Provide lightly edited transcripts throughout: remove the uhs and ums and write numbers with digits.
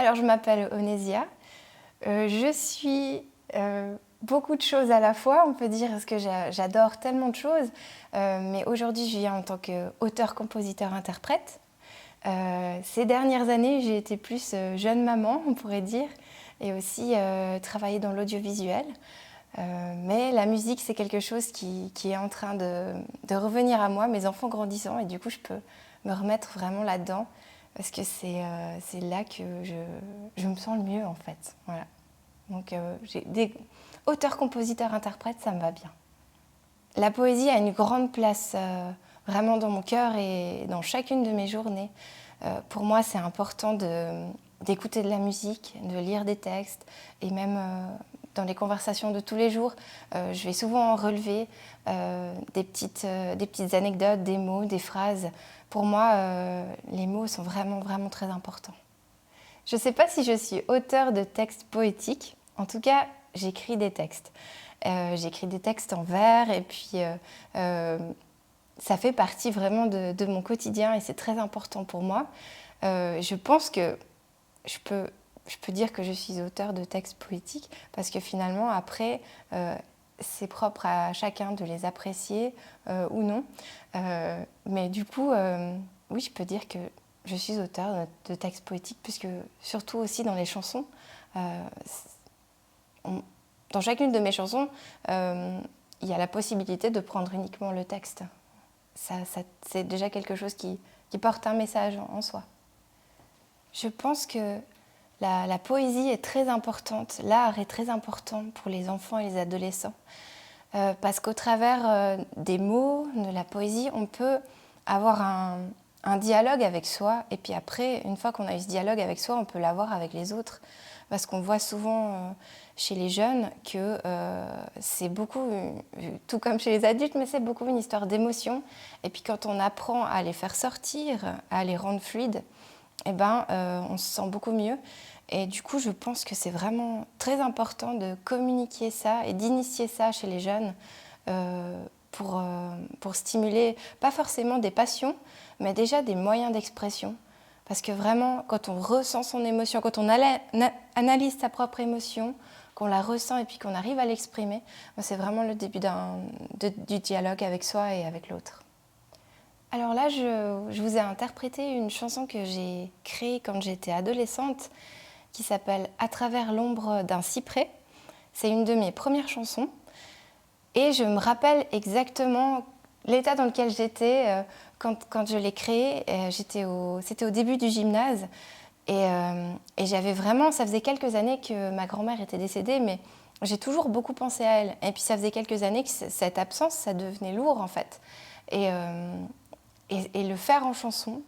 Alors, je m'appelle Onésia. Je suis beaucoup de choses à la fois, on peut dire, parce que j'adore tellement de choses. Mais aujourd'hui, je viens en tant qu'auteur, compositeur, interprète. Ces dernières années, j'ai été plus jeune maman, on pourrait dire, et aussi travaillé dans l'audiovisuel. Mais la musique, c'est quelque chose qui est en train de revenir à moi, mes enfants grandissant, et du coup, je peux me remettre vraiment là-dedans, parce que c'est là que je me sens le mieux, en fait. Voilà. Donc, auteur, compositeur, interprète, ça me va bien. La poésie a une grande place vraiment dans mon cœur et dans chacune de mes journées. Pour moi, c'est important d'écouter de la musique, de lire des textes, et même dans les conversations de tous les jours, je vais souvent relever des petites anecdotes, des mots, des phrases. Pour moi, les mots sont vraiment, vraiment très importants. Je ne sais pas si je suis auteure de textes poétiques. En tout cas, j'écris des textes. J'écris des textes en vers et puis ça fait partie vraiment de mon quotidien et c'est très important pour moi. Je pense que je peux dire que je suis auteure de textes poétiques parce que finalement, après, c'est propre à chacun de les apprécier ou non. Mais du coup, oui, je peux dire que je suis auteure de textes poétiques puisque surtout aussi dans les chansons, dans chacune de mes chansons, il y a la possibilité de prendre uniquement le texte. C'est déjà quelque chose qui porte un message en soi. Je pense que la poésie est très importante, l'art est très important pour les enfants et les adolescents. Parce qu'au travers des mots, de la poésie, on peut avoir un dialogue avec soi. Et puis après, une fois qu'on a eu ce dialogue avec soi, on peut l'avoir avec les autres. Parce qu'on voit souvent chez les jeunes que c'est beaucoup, tout comme chez les adultes, mais c'est beaucoup une histoire d'émotion. Et puis quand on apprend à les faire sortir, à les rendre fluides, eh ben, on se sent beaucoup mieux. Et du coup, je pense que c'est vraiment très important de communiquer ça et d'initier ça chez les jeunes pour stimuler, pas forcément des passions, mais déjà des moyens d'expression. Parce que vraiment, quand on ressent son émotion, quand on analyse sa propre émotion, qu'on la ressent et puis qu'on arrive à l'exprimer, c'est vraiment le début du dialogue avec soi et avec l'autre. Alors là, je vous ai interprété une chanson que j'ai créée quand j'étais adolescente, qui s'appelle « À travers l'ombre d'un cyprès ». C'est une de mes premières chansons. Et je me rappelle exactement l'état dans lequel j'étais quand je l'ai créée. C'était au début du gymnase. Et j'avais vraiment, ça faisait quelques années que ma grand-mère était décédée, mais j'ai toujours beaucoup pensé à elle. Et puis ça faisait quelques années que cette absence, ça devenait lourd en fait. Et le faire en chanson,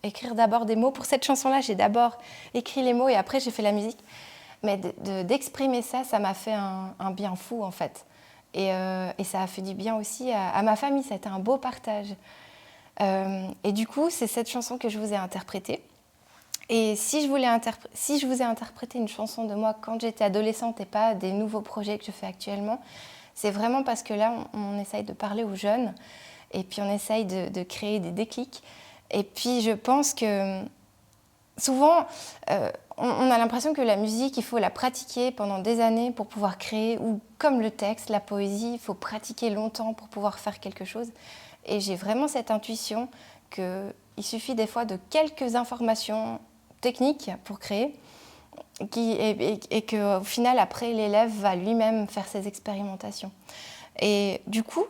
écrire d'abord des mots. Pour cette chanson-là, j'ai d'abord écrit les mots et après j'ai fait la musique. Mais d'exprimer ça, ça m'a fait un bien fou en fait. Et ça a fait du bien aussi à ma famille, ça a été un beau partage. Et du coup, c'est cette chanson que je vous ai interprétée. Et si je vous ai interprété une chanson de moi quand j'étais adolescente et pas des nouveaux projets que je fais actuellement, c'est vraiment parce que là, on essaye de parler aux jeunes et puis on essaye de créer des déclics. Et puis je pense que souvent, on a l'impression que la musique, il faut la pratiquer pendant des années pour pouvoir créer, ou comme le texte, la poésie, il faut pratiquer longtemps pour pouvoir faire quelque chose. Et j'ai vraiment cette intuition qu'il suffit des fois de quelques informations techniques pour créer, et qu'au final, après, l'élève va lui-même faire ses expérimentations. Et du coup,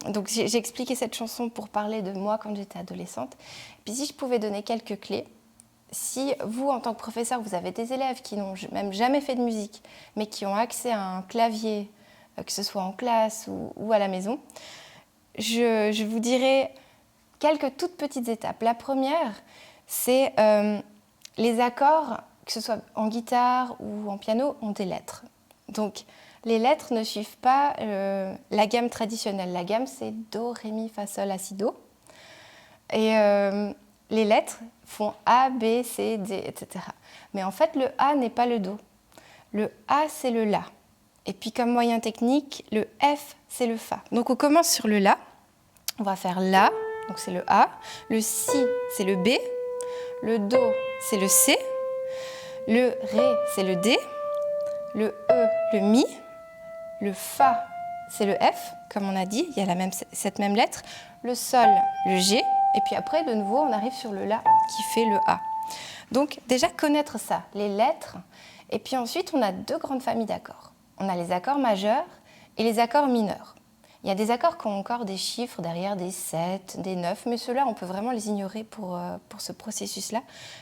donc j'ai expliqué cette chanson pour parler de moi quand j'étais adolescente. Puis si je pouvais donner quelques clés, si vous, en tant que professeur, vous avez des élèves qui n'ont même jamais fait de musique, mais qui ont accès à un clavier, que ce soit en classe ou à la maison, je vous dirais quelques toutes petites étapes. La première, c'est les accords, que ce soit en guitare ou en piano, ont des lettres. Donc, les lettres ne suivent pas la gamme traditionnelle. La gamme, c'est Do, Ré, Mi, Fa, Sol, La, Si, Do. Et les lettres font A, B, C, D, etc. Mais en fait, le A n'est pas le Do. Le A, c'est le La. Et puis, comme moyen technique, le F, c'est le Fa. Donc, on commence sur le La. On va faire La, donc c'est le A. Le Si, c'est le B. Le Do, c'est le C. Le Ré, c'est le D. Le E, le Mi. Le Fa, c'est le F, comme on a dit, il y a cette même lettre. Le Sol, le G. Et puis après, de nouveau, on arrive sur le La qui fait le A. Donc déjà connaître ça, les lettres. Et puis ensuite, on a deux grandes familles d'accords. On a les accords majeurs et les accords mineurs. Il y a des accords qui ont encore des chiffres derrière, des 7, des 9, mais ceux-là, on peut vraiment les ignorer pour ce processus-là.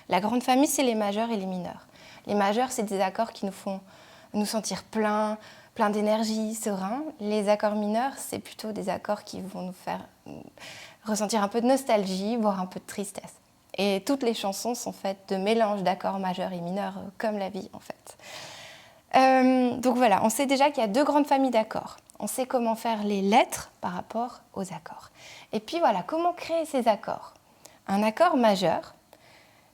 La grande famille, c'est les majeurs et les mineurs. Les majeurs, c'est des accords qui nous font nous sentir plein d'énergie, serein. Les accords mineurs, c'est plutôt des accords qui vont nous faire ressentir un peu de nostalgie, voire un peu de tristesse. Et toutes les chansons sont faites de mélanges d'accords majeurs et mineurs, comme la vie, en fait. Donc voilà, on sait déjà qu'il y a deux grandes familles d'accords. On sait comment faire les lettres par rapport aux accords. Et puis voilà, comment créer ces accords? Un accord majeur,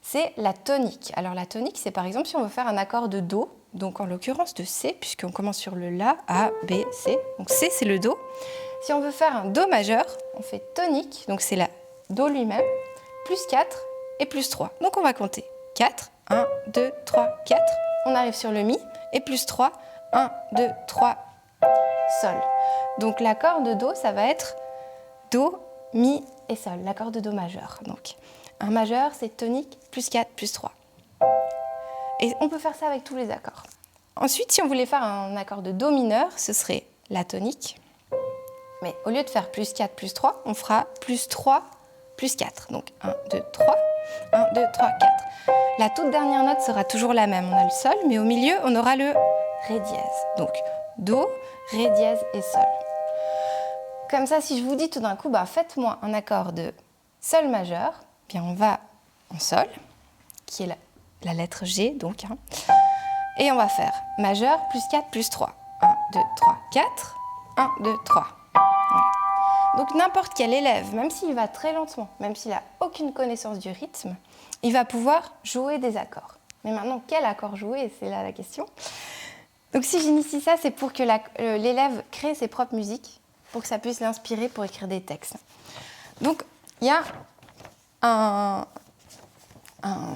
c'est la tonique. Alors la tonique, c'est par exemple si on veut faire un accord de Do, donc en l'occurrence de C, puisqu'on commence sur le La, A, B, C. Donc C, c'est le Do. Si on veut faire un Do majeur, on fait tonique, donc c'est la Do lui-même, plus 4 et plus 3. Donc on va compter 4, 1, 2, 3, 4. On arrive sur le Mi, et plus 3, 1, 2, 3, Sol. Donc l'accord de Do, ça va être Do, Mi et Sol, l'accord de Do majeur. Donc un majeur, c'est tonique, plus 4, plus 3. Et on peut faire ça avec tous les accords. Ensuite, si on voulait faire un accord de Do mineur, ce serait la tonique. Mais au lieu de faire plus 4, plus 3, on fera plus 3, plus 4. Donc 1, 2, 3, 1, 2, 3, 4. La toute dernière note sera toujours la même. On a le Sol, mais au milieu, on aura le Ré dièse. Donc Do, Ré dièse et Sol. Comme ça, si je vous dis tout d'un coup, faites-moi un accord de Sol majeur, bien on va en Sol, qui est la lettre G, donc. Et on va faire majeur plus 4 plus 3. 1, 2, 3, 4. 1, 2, 3. Voilà. Donc n'importe quel élève, même s'il va très lentement, même s'il n'a aucune connaissance du rythme, il va pouvoir jouer des accords. Mais maintenant, quel accord jouer? C'est là la question. Donc si j'initie ça, c'est pour que l'élève crée ses propres musiques, pour que ça puisse l'inspirer pour écrire des textes. Donc il y a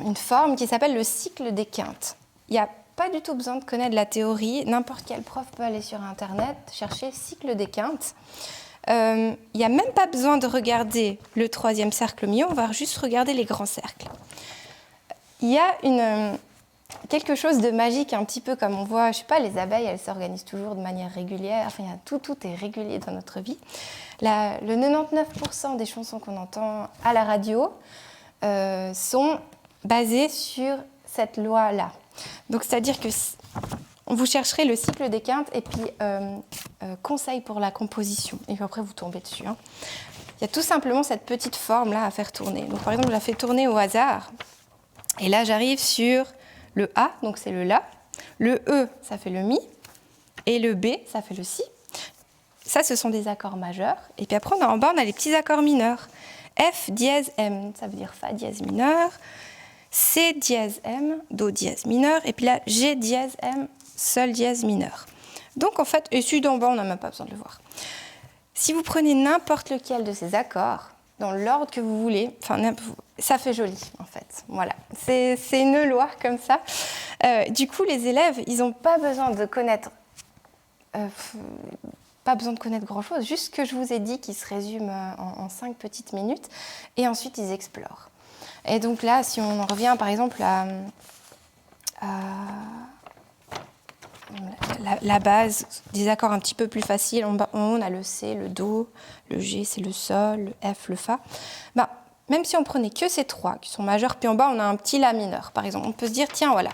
une forme qui s'appelle le cycle des quintes. Il n'y a pas du tout besoin de connaître la théorie. N'importe quel prof peut aller sur Internet, chercher cycle des quintes. Il n'y a même pas besoin de regarder le troisième cercle au milieu, on va juste regarder les grands cercles. Il y a quelque chose de magique, un petit peu comme on voit, je sais pas, les abeilles, elles s'organisent toujours de manière régulière. Enfin, tout est régulier dans notre vie. Le 99% des chansons qu'on entend à la radio sont basées sur cette loi-là. Donc, c'est-à-dire que vous chercherez le cycle des quintes et puis conseil pour la composition. Et puis après, vous tombez dessus. Il y a tout simplement cette petite forme-là à faire tourner. Donc, par exemple, je la fais tourner au hasard. Et là, j'arrive sur le A, donc c'est le La. Le E, ça fait le Mi. Et le B, ça fait le Si. Ça, ce sont des accords majeurs. Et puis après, en bas, on a les petits accords mineurs. F dièse M, ça veut dire Fa dièse mineur. C dièse M, Do dièse mineur. Et puis là, G dièse M, Sol dièse mineur. Donc en fait, et celui d'en bas, on n'a même pas besoin de le voir. Si vous prenez n'importe lequel de ces accords, dans l'ordre que vous voulez, ça fait joli en fait. Voilà, c'est une loi comme ça. Du coup, les élèves, ils n'ont pas besoin de connaître grand-chose, juste ce que je vous ai dit qui se résume en 5 petites minutes, et ensuite ils explorent. Et donc là, si on en revient par exemple à la base, des accords un petit peu plus faciles, en haut on a le C, le Do, le G c'est le Sol, le F, le Fa. Même si on prenait que ces trois qui sont majeurs, puis en bas on a un petit La mineur par exemple, on peut se dire tiens voilà,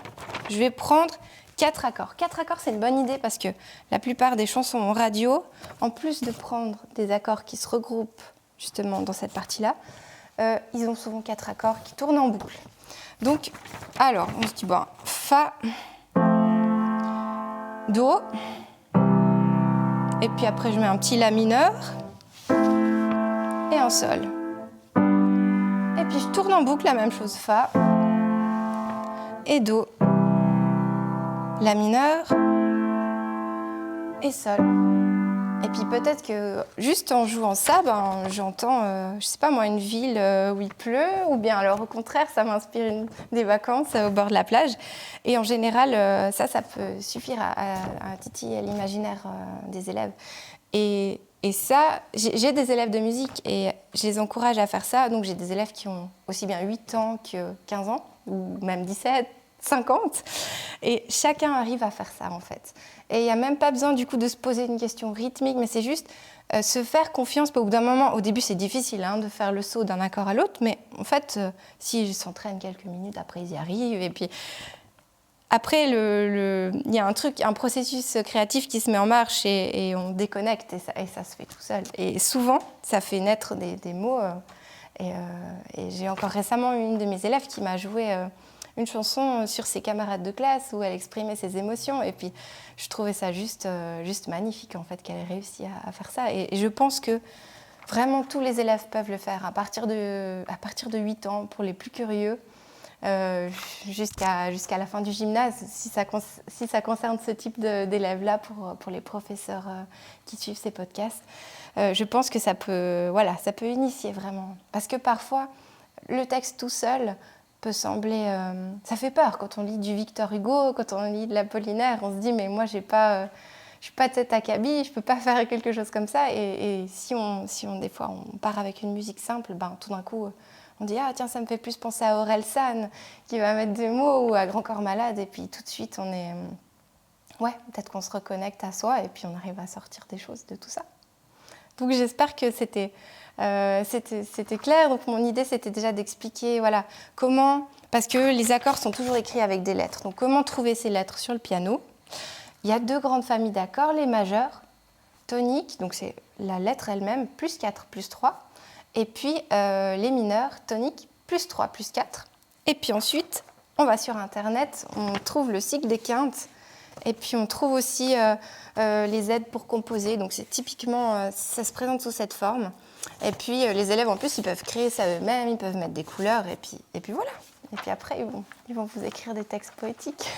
je vais prendre 4 accords. 4 accords, c'est une bonne idée parce que la plupart des chansons en radio, en plus de prendre des accords qui se regroupent justement dans cette partie-là, ils ont souvent 4 accords qui tournent en boucle. Donc, alors, on se dit, Fa, Do, et puis après je mets un petit La mineur, et un Sol. Et puis je tourne en boucle la même chose, Fa, et Do, La mineur et Sol. Et puis peut-être que juste en jouant ça, j'entends, je sais pas moi, une ville où il pleut, ou bien alors au contraire, ça m'inspire des vacances au bord de la plage. Et en général, ça peut suffire à titiller l'imaginaire des élèves. Et ça, j'ai des élèves de musique et je les encourage à faire ça. Donc j'ai des élèves qui ont aussi bien 8 ans que 15 ans, ou même 17, 50. Et chacun arrive à faire ça en fait. Et il n'y a même pas besoin du coup de se poser une question rythmique, mais c'est juste se faire confiance. Au bout d'un moment, au début c'est difficile de faire le saut d'un accord à l'autre, mais en fait, s'ils s'entraînent quelques minutes, après ils y arrivent. Et puis après, il y a un processus créatif qui se met en marche et on déconnecte et ça se fait tout seul. Et souvent, ça fait naître des mots. Et j'ai encore récemment eu une de mes élèves qui m'a joué une chanson sur ses camarades de classe où elle exprimait ses émotions. Et puis, je trouvais ça juste magnifique, en fait, qu'elle ait réussi à faire ça. Et je pense que vraiment tous les élèves peuvent le faire à partir de 8 ans, pour les plus curieux. Jusqu'à la fin du gymnase, si ça concerne ce type d'élèves-là pour les professeurs qui suivent ces podcasts. Je pense que ça peut initier vraiment. Parce que parfois, le texte tout seul peut sembler... ça fait peur quand on lit du Victor Hugo, quand on lit de l'Apollinaire. On se dit, mais moi, je suis pas de cet acabit, je ne peux pas faire quelque chose comme ça. Et si des fois, on part avec une musique simple, tout d'un coup... on dit « Ah tiens, ça me fait plus penser à Orelsan qui va mettre des mots ou à Grand Corps Malade » et puis tout de suite, on est... peut-être qu'on se reconnecte à soi et puis on arrive à sortir des choses de tout ça. Donc j'espère que c'était clair. Donc mon idée, c'était déjà d'expliquer comment... Parce que les accords sont toujours écrits avec des lettres. Donc comment trouver ces lettres sur le piano ? Il y a 2 grandes familles d'accords, les majeurs, toniques, donc c'est la lettre elle-même, plus 4, plus 3. Et puis les mineurs, toniques, plus 3, plus 4. Et puis ensuite, on va sur Internet, on trouve le cycle des quintes. Et puis on trouve aussi les aides pour composer. Donc c'est typiquement, ça se présente sous cette forme. Et puis les élèves, en plus, ils peuvent créer ça eux-mêmes, ils peuvent mettre des couleurs. Et puis voilà. Et puis après, ils vont vous écrire des textes poétiques.